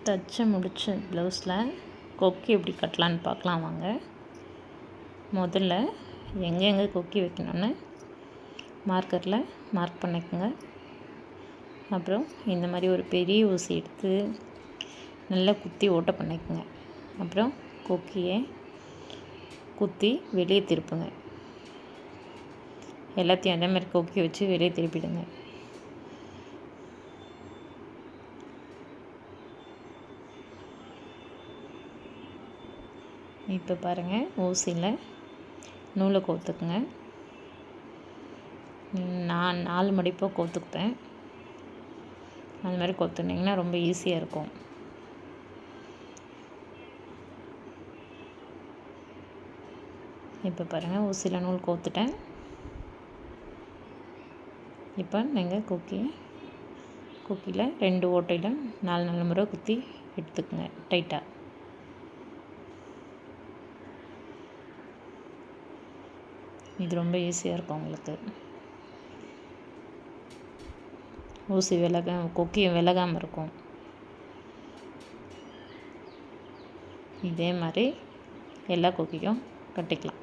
தச்சு முடிச்ச ப்ளவுஸில் கொக்கி எப்படி கட்டலான்னு பார்க்கலாம் வாங்க. முதல்ல எங்கே கொக்கி வைக்கணும்னு மார்க்கரில் மார்க் பண்ணிக்கோங்க. அப்புறம் இந்த மாதிரி ஒரு பெரிய ஊசி எடுத்து நல்லா குத்தி ஓட்டை பண்ணிக்கோங்க. அப்புறம் கொக்கியை குத்தி வெளியே திருப்புங்க. எல்லாத்தையும் அதே மாதிரி கொக்கி வச்சு வெளியே திருப்பிடுங்க. இப்போ பாருங்கள், ஊசியில் நூலை கோர்த்துக்குங்க. நான் 4 மடிப்பாக கோர்த்துக்குப்பேன். அது மாதிரி கோர்த்துனிங்கன்னா ரொம்ப ஈஸியாக இருக்கும். இப்போ பாருங்கள், ஊசியில் நூல் கோர்த்துட்டேன். இப்போ நீங்கள் கொக்கியில் 2 ஓட்டையில் 4 முறை குத்தி எடுத்துக்கோங்க டைட்டாக. இது ரொம்ப ஈஸியாக இருக்கும் உங்களுக்கு. ஊசி கொக்கியும் விலகாமல் இருக்கும். இதே மாதிரி எல்லா கொக்கியும் கட்டிக்கலாம்.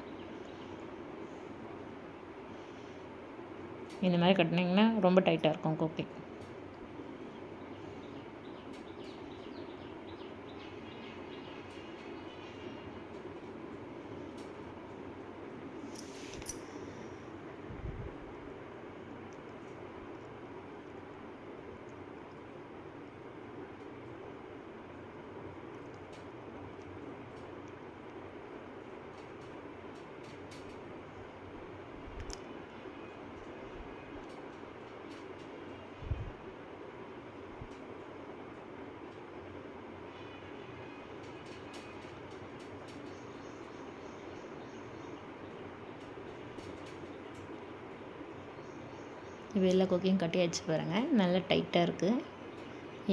இந்த மாதிரி கட்டினீங்கன்னா ரொம்ப டைட்டாக இருக்கும் கொக்கி. இப்போ எல்லா கொக்கியும் கட்டியாச்சு பாருங்கள், நல்லா டைட்டாக இருக்குது.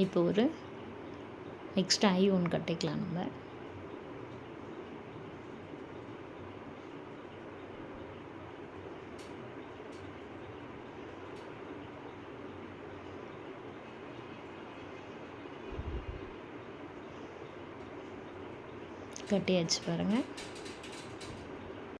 இப்போ ஒரு எக்ஸ்ட்ரா ஐ ஒன்று கட்டிக்கலாம் நம்ம. கட்டியாச்சு பாருங்கள்.